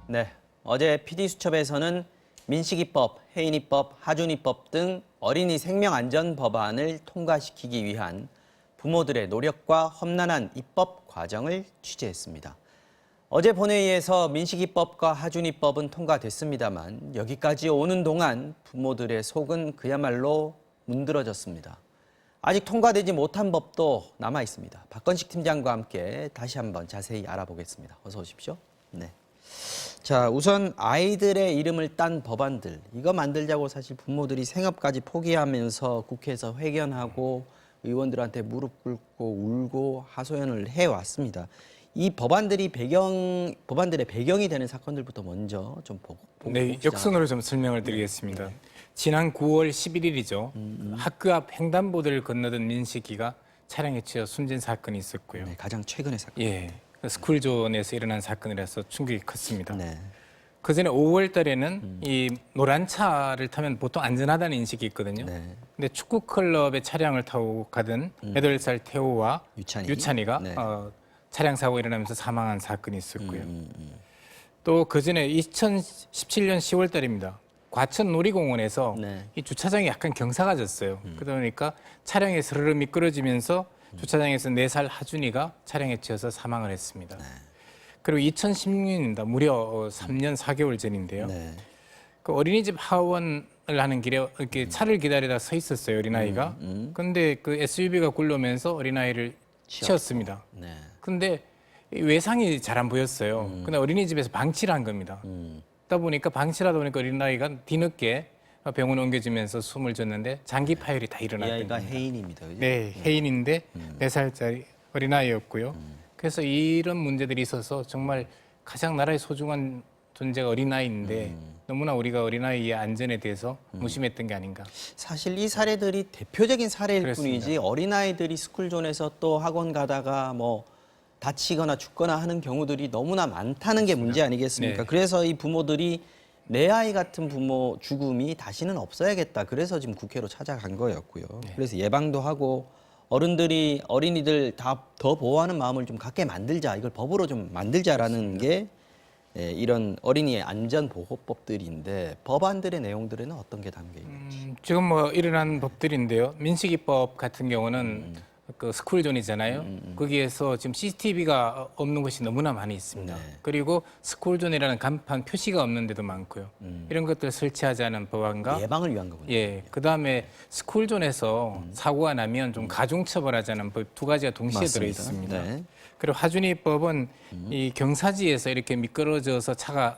네, 어제 PD수첩에서는 민식이법, 해인이법, 하준이법 등 어린이 생명안전 법안을 통과시키기 위한 부모들의 노력과 험난한 입법 과정을 취재했습니다. 어제 본회의에서 민식이법과 하준이법은 통과됐습니다만 여기까지 오는 동안 부모들의 속은 그야말로 문드러졌습니다. 아직 통과되지 못한 법도 남아 있습니다. 박건식 팀장과 함께 다시 한번 자세히 알아보겠습니다. 어서 오십시오. 네. 자, 우선 아이들의 이름을 딴 법안들, 이거 만들자고 사실 부모들이 생업까지 포기하면서 국회에서 회견하고 의원들한테 무릎 꿇고 울고 하소연을 해왔습니다. 이 법안들의 배경이 되는 사건들부터 먼저 좀 보고 네, 역순으로 좀 설명을 드리겠습니다. 지난 9월 11일이죠. 학교 앞 횡단보도를 건너던 민식이가 차량에 치여 숨진 사건이 있었고요. 네, 가장 최근의 사건. 예, 스쿨존에서 일어난 사건이라서 충격이 컸습니다. 네. 그 전에 5월 달에는 이 노란 차를 타면 보통 안전하다는 인식이 있거든요. 네. 근데 축구 클럽의 차량을 타고 가던 8살 태호와 유찬이가 네. 차량 사고가 일어나면서 사망한 사건이 있었고요. 또 그 전에 2017년 10월 달입니다. 과천 놀이공원에서 네. 이 주차장이 약간 경사가 졌어요. 그러다 보니까 차량이 스르르 미끄러지면서 주차장에서 4살 하준이가 차량에 치여서 사망을 했습니다. 네. 그리고 2016년입니다. 무려 3년 4개월 전인데요. 네. 그 어린이집 하원을 하는 길에 이렇게 차를 기다리다 서 있었어요, 어린아이가. 근데 그 SUV가 굴러오면서 어린아이를 치었습니다. 네. 근데 외상이 잘 안 보였어요. 근데 어린이집에서 방치를 한 겁니다. 그러다 보니까 방치를 하다 보니까 어린아이가 뒤늦게 병원에 옮겨지면서 숨을 졌는데 장기 파열이 다 이 일어났던 아이가 겁니다. 해인입니다. 그죠? 네, 해인인데 4살짜리 어린아이였고요. 그래서 이런 문제들이 있어서 정말 가장 나라의 소중한 존재가 어린아이인데 너무나 우리가 어린아이의 안전에 대해서 무심했던 게 아닌가. 사실 이 사례들이 대표적인 사례일 그렇습니다. 뿐이지 어린아이들이 스쿨존에서 또 학원 가다가 뭐 다치거나 죽거나 하는 경우들이 너무나 많다는 게 문제 아니겠습니까? 네. 그래서 이 부모들이 내 아이 같은 부모 죽음이 다시는 없어야겠다. 그래서 지금 국회로 찾아간 거였고요. 그래서 예방도 하고 어른들이 어린이들 다 더 보호하는 마음을 좀 갖게 만들자. 이걸 법으로 좀 만들자라는 게 이런 어린이의 안전보호법들인데 법안들의 내용들에는 어떤 게 담겨 있는지. 지금 뭐 일어난 법들인데요. 민식이법 같은 경우는 그 스쿨존이잖아요. 거기에서 지금 CCTV가 없는 곳이 너무나 많이 있습니다. 네. 그리고 스쿨존이라는 간판 표시가 없는 데도 많고요. 이런 것들을 설치하자는 법안과 예방을 위한 거군요. 예, 그다음에 스쿨존에서 사고가 나면 좀 가중처벌하자는 법 2가지가 동시에 들어 있습니다. 네. 그리고 하준이법은 이 경사지에서 이렇게 미끄러져서 차가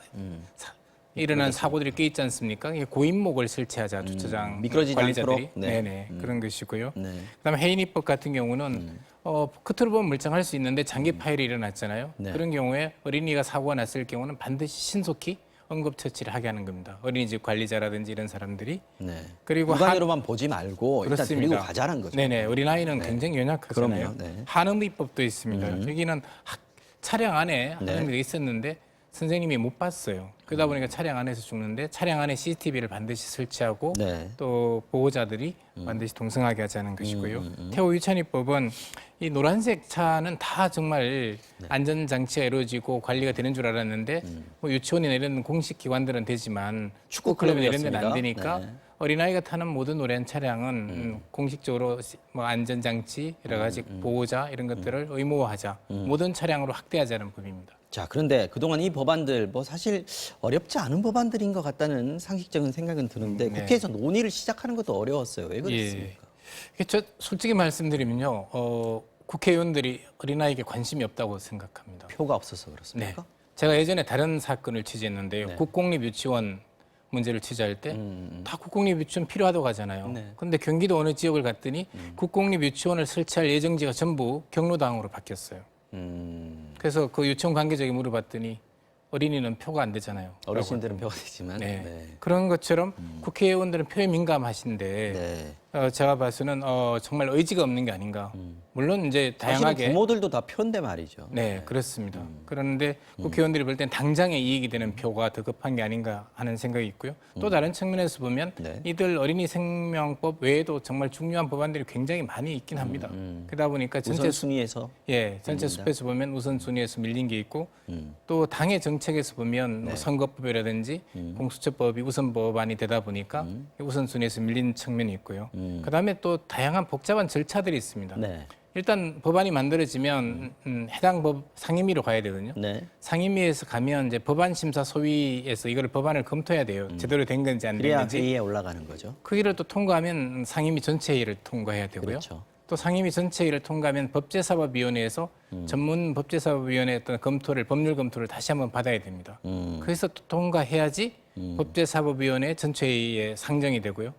일어난 사고들이 꽤 있지 않습니까? 이게 고인목을 설치하자 주차장 미끄러지지 관리자들이 않도록? 네. 네네 그런 것이고요. 네. 그다음에 해인이법 같은 경우는 겉으로 보면 멀쩡할 수 있는데 장기 파열이 일어났잖아요. 네. 그런 경우에 어린이가 사고가 났을 경우는 반드시 신속히 응급처치를 하게 하는 겁니다. 어린이집 관리자라든지 이런 사람들이. 네. 그리고 육안으로만 보지 말고 일단 그렇습니다. 데리고 가자는 거죠. 네네 어린아이는 굉장히 연약하잖아요. 그럼요. 네. 한음이법도 있습니다. 여기는 차량 안에 한음이가 있었는데 선생님이 못 봤어요. 그러다 보니까 차량 안에서 죽는데 차량 안에 CCTV를 반드시 설치하고 네. 또 보호자들이 반드시 동승하게 하자는 것이고요. 태호 유찬이법은 이 노란색 차는 다 정말 안전장치가 이루어지고 관리가 되는 줄 알았는데 뭐 유치원이나 이런 공식 기관들은 되지만 축구 클럽이나 이런 데는 안 되니까 네. 어린아이가 타는 모든 노란 차량은 공식적으로 뭐 안전장치, 여러 가지 보호자 이런 것들을 의무화하자. 모든 차량으로 확대하자는 법입니다. 자, 그런데 그동안 이 법안들 뭐 사실 어렵지 않은 법안들인 것 같다는 상식적인 생각은 드는데 네. 국회에서 논의를 시작하는 것도 어려웠어요. 왜 그랬습니까? 저 솔직히 말씀드리면요, 국회의원들이 어린아이에게 관심이 없다고 생각합니다. 표가 없어서 네. 그렇습니까? 제가 예전에 다른 사건을 취재했는데요. 네. 국공립 유치원 문제를 취재할 때 다 국공립 유치원 필요하다고 하잖아요. 네. 그런데 경기도 어느 지역을 갔더니 국공립 유치원을 설치할 예정지가 전부 경로당으로 바뀌었어요. 그래서 그 유치원 관계자에게 물어봤더니 어린이는 표가 안 되잖아요. 어르신들은 표가 되지만. 네. 네. 그런 것처럼 국회의원들은 표에 민감하신데 네. 제가 봐서는 정말 의지가 없는 게 아닌가. 물론 이제 사실은 다양하게 부모들도 다 표인데 말이죠. 네, 그렇습니다. 그런데 국회의원들이 볼 땐 당장에 이익이 되는 표가 더 급한 게 아닌가 하는 생각이 있고요. 또 다른 측면에서 보면 네. 이들 어린이 생명법 외에도 정말 중요한 법안들이 굉장히 많이 있긴 합니다. 그러다 보니까 전체 우선순위에서 전체 숲에서 보면 우선순위에서 밀린 게 있고 또 당의 정책에서 보면 뭐 선거법이라든지 공수처법이 우선 법안이 되다 보니까 우선순위에서 밀린 측면이 있고요. 그다음에 또 다양한 복잡한 절차들이 있습니다. 네. 일단 법안이 만들어지면 해당 법 상임위로 가야 되거든요. 네. 상임위에서 가면 이제 법안 심사 소위에서 이걸 법안을 검토해야 돼요. 제대로 된 건지 안 된 그래야 건지. 회의에 올라가는 거죠. 그 일을 또 통과하면 상임위 전체 회의를 통과해야 되고요. 그렇죠. 또 상임위 전체 회의를 통과하면 법제사법위원회에서 전문 법제사법위원회 어떤 검토를 법률 검토를 다시 한번 받아야 됩니다. 그래서 또 통과해야지 법제사법위원회 전체 회의에 상정이 되고요.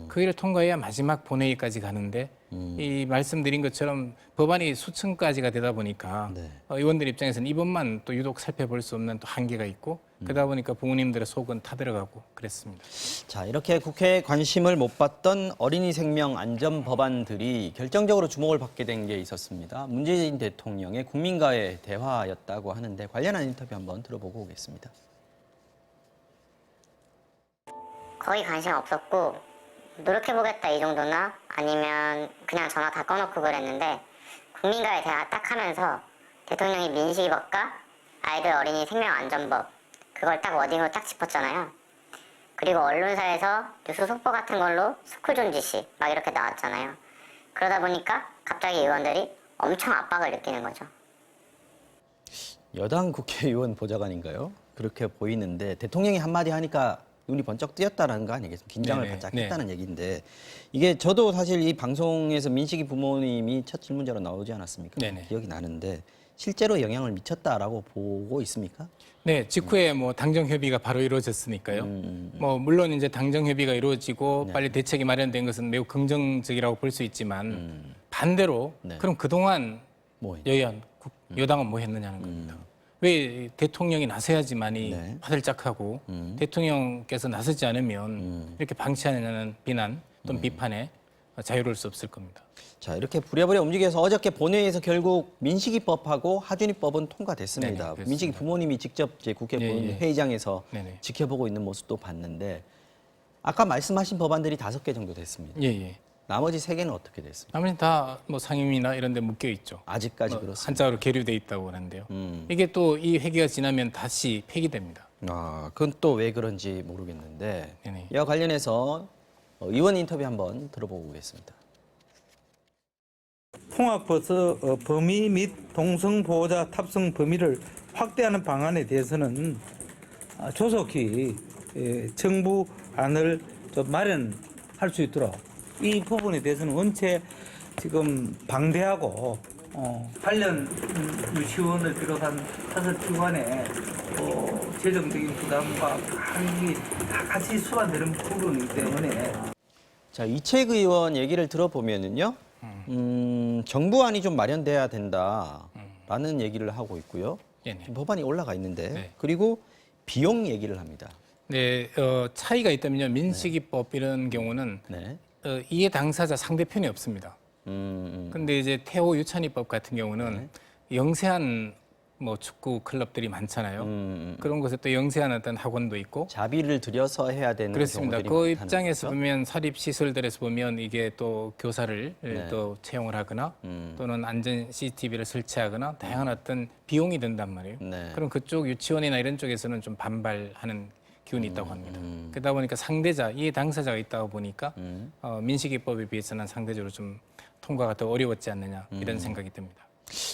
그 일을 통과해야 마지막 본회의까지 가는데 이 말씀드린 것처럼 법안이 수천 가지가 되다 보니까 네. 의원들 입장에서는 이번만 또 유독 살펴볼 수 없는 또 한계가 있고 그러다 보니까 부모님들의 속은 타들어가고 그랬습니다. 자, 이렇게 국회에 관심을 못 받던 어린이 생명 안전 법안들이 결정적으로 주목을 받게 된 게 있었습니다. 문재인 대통령의 국민과의 대화였다고 하는데 관련한 인터뷰 한번 들어보고 오겠습니다. 거의 관심 없었고 노력해보겠다 이 정도나 아니면 그냥 전화 다 꺼놓고 그랬는데 국민과의 대화 딱 하면서 대통령이 민식이법과 아이들 어린이 생명안전법 그걸 딱 워딩으로 딱 짚었잖아요. 그리고 언론사에서 뉴스 속보 같은 걸로 스쿨존 지시 막 이렇게 나왔잖아요. 그러다 보니까 갑자기 의원들이 엄청 압박을 느끼는 거죠. 여당 국회의원 보좌관인가요? 그렇게 보이는데 대통령이 한마디 하니까 눈이 번쩍 뜨였다는 거 아니겠습니까? 긴장을 네네. 바짝 네. 했다는 얘기인데 이게 저도 사실 이 방송에서 민식이 부모님이 첫 질문자로 나오지 않았습니까? 네네. 기억이 나는데 실제로 영향을 미쳤다라고 보고 있습니까? 네, 직후에 뭐 당정 협의가 바로 이루어졌으니까요. 뭐 물론 이제 당정 협의가 이루어지고 빨리 대책이 마련된 것은 매우 긍정적이라고 볼 수 있지만 반대로 네. 그럼 그동안 뭐 여당은 뭐 했느냐는 겁니다. 왜 대통령이 나서야지만이 네. 화들짝하고 대통령께서 나서지 않으면 이렇게 방치하느냐는 비난 또는 비판에 자유로울 수 없을 겁니다. 자, 이렇게 부랴부랴 움직여서 어저께 본회의에서 결국 민식이법하고 하준이법은 통과됐습니다. 네네, 그렇습니다. 민식이 부모님이 직접 이제 국회 예. 회의장에서 네네. 지켜보고 있는 모습도 봤는데 아까 말씀하신 법안들이 5개 정도 됐습니다. 예, 예. 나머지 3개는 어떻게 됐습니까? 나머지 다 뭐 상임위나 이런 데 묶여 있죠. 아직까지 뭐 그렇습니다. 한자로 계류돼 있다고 하는데요. 이게 또 이 회기가 지나면 다시 폐기됩니다. 아, 그건 또 왜 그런지 모르겠는데 네네. 이와 관련해서 의원 인터뷰 한번 들어보고 오겠습니다. 통학버스 범위 및 동성보호자 탑승 범위를 확대하는 방안에 대해서는 조속히 정부안을 좀 마련할 수 있도록 이 부분에 대해서는 원체 지금 방대하고 관련 유치원을 비롯한 사설 기관의 재정적인 부담과 관리 다 같이 수반되는 부분이기 때문에 자, 이채익 의원 얘기를 들어보면은요. 정부안이 좀 마련돼야 된다라는 얘기를 하고 있고요. 네네. 지금 법안이 올라가 있는데 네. 그리고 비용 얘기를 합니다. 네, 차이가 있다면요. 민식이법 이런 경우는 네. 이해 당사자 상대편이 없습니다. 근데 이제 태호 유찬이법 같은 경우는 영세한 뭐 축구 클럽들이 많잖아요. 그런 곳에 또 영세한 어떤 학원도 있고 자비를 들여서 해야 되는 그렇습니다. 경우들이 그 많다는 입장에서 거죠? 보면 사립 시설들에서 보면 이게 또 교사를 네. 또 채용을 하거나 또는 안전 CCTV를 설치하거나 다양한 어떤 비용이 든단 말이에요. 네. 그럼 그쪽 유치원이나 이런 쪽에서는 좀 반발하는 기운이 있다고 합니다. 그러다 보니까 상대자, 이해 당사자가 있다 보니까 민식이법에 비해서는 상대적으로 좀 통과가 더 어려웠지 않느냐 이런 생각이 듭니다.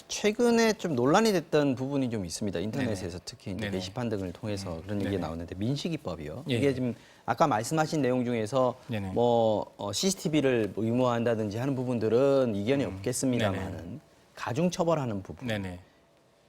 최근에 좀 논란이 됐던 부분이 좀 있습니다. 인터넷에서 특히 이제 네네. 게시판 등을 통해서 그런 얘기가 나오는데 민식이법이요. 예. 이게 지금 아까 말씀하신 내용 중에서 네네. 뭐 CCTV를 의무화한다든지 하는 부분들은 이견이 없겠습니다만은 가중 처벌하는 부분. 네네.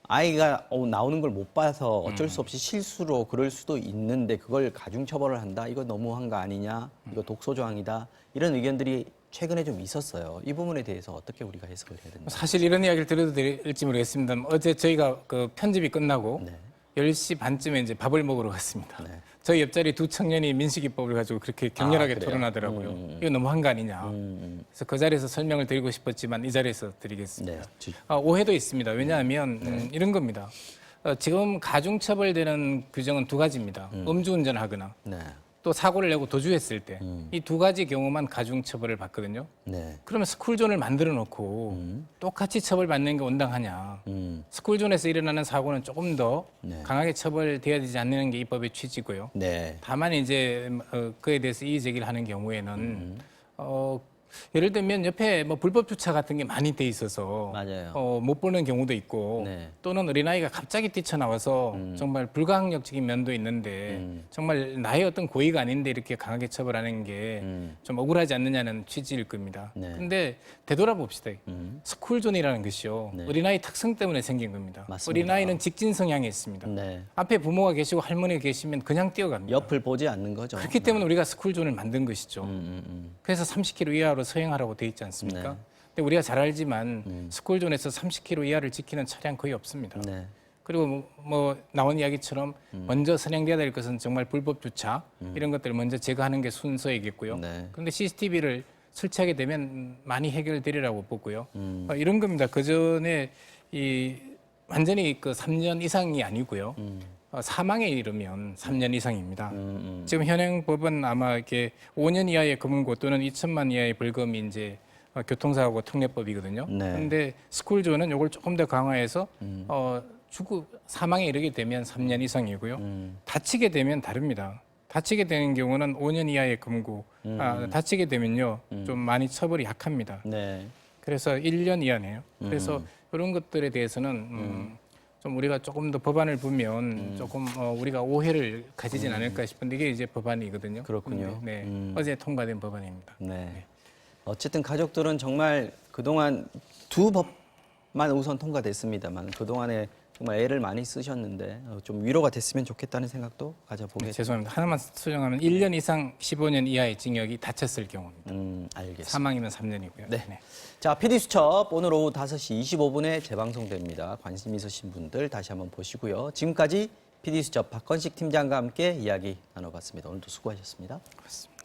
아이가 나오는 걸 못 봐서 어쩔 수 없이 실수로 그럴 수도 있는데 그걸 가중처벌을 한다? 이거 너무한 거 아니냐? 이거 독소조항이다? 이런 의견들이 최근에 좀 있었어요. 이 부분에 대해서 어떻게 우리가 해석을 해야 됩니까? 사실 이런 이야기를 드려도 될지 모르겠습니다. 어제 저희가 그 편집이 끝나고 네. 10시 반쯤에 이제 밥을 먹으러 갔습니다. 네. 저희 옆자리 두 청년이 민식이법을 가지고 그렇게 격렬하게 그래요? 토론하더라고요. 이거 너무한 거 아니냐. 그래서 그 자리에서 설명을 드리고 싶었지만 이 자리에서 드리겠습니다. 네. 오해도 있습니다. 왜냐하면 이런 겁니다. 지금 가중처벌되는 규정은 두 가지입니다. 음주운전을 하거나 네. 또 사고를 내고 도주했을 때 이 두 가지 경우만 가중처벌을 받거든요. 네. 그러면 스쿨존을 만들어 놓고 똑같이 처벌받는 게 온당하냐. 음. 스쿨존에서 일어나는 사고는 조금 더 네. 강하게 처벌돼야 되지 않는 게 이 법의 취지고요. 네. 다만 이제 그에 대해서 이의 제기를 하는 경우에는 예를 들면 옆에 뭐 불법 주차 같은 게 많이 돼 있어서 맞아요. 못 보는 경우도 있고 네. 또는 어린아이가 갑자기 뛰쳐나와서 정말 불가항력적인 면도 있는데 정말 나의 어떤 고의가 아닌데 이렇게 강하게 처벌하는 게 좀 억울하지 않느냐는 취지일 겁니다. 네. 근데 되돌아봅시다. 스쿨존이라는 것이요. 네. 어린아이 특성 때문에 생긴 겁니다. 맞습니다. 어린아이는 직진 성향이 있습니다. 네. 앞에 부모가 계시고 할머니가 계시면 그냥 뛰어갑니다. 옆을 보지 않는 거죠. 그렇기 때문에 우리가 스쿨존을 만든 것이죠. 음. 그래서 30km 이하로 서행하라고 돼 있지 않습니까? 네. 근데 우리가 잘 알지만 스쿨존에서 30km 이하를 지키는 차량 거의 없습니다. 네. 그리고 뭐 나온 이야기처럼 먼저 선행돼야 될 것은 정말 불법 주차 이런 것들을 먼저 제거하는 게 순서이겠고요. 네. 그런데 CCTV를 설치하게 되면 많이 해결되리라고 보고요. 이런 겁니다. 그 전에 이 완전히 그 3년 이상이 아니고요. 사망에 이르면 3년 이상입니다. 지금 현행 법은 아마 이렇게 5년 이하의 검은고 또는 2천만 이하의 벌금이 이제 교통사고 특례법이거든요. 네. 그런데 스쿨존은 이걸 조금 더 강화해서 사망에 이르게 되면 3년 이상이고요. 다치게 되면 다릅니다. 다치게 되는 경우는 5년 이하의 검고, 다치게 되면요 좀 많이 처벌이 약합니다. 네. 그래서 1년 이하네요. 그래서 이런 것들에 대해서는 좀 우리가 조금 더 법안을 보면 조금 우리가 오해를 가지진 않을까 싶은데 이게 이제 법안이거든요. 그렇군요. 네, 어제 통과된 법안입니다. 네. 어쨌든 가족들은 정말 그동안 두 법만 우선 통과됐습니다만 그동안에 정말 애를 많이 쓰셨는데 좀 위로가 됐으면 좋겠다는 생각도 가져보게 죄송합니다. 하나만 수정하면 1년 이상 15년 이하의 징역이 다쳤을 경우입니다. 알겠습니다. 사망이면 3년이고요. 네. 자, PD수첩 오늘 오후 5시 25분에 재방송됩니다. 관심 있으신 분들 다시 한번 보시고요. 지금까지 PD수첩 박건식 팀장과 함께 이야기 나눠봤습니다. 오늘도 수고하셨습니다. 그렇습니다.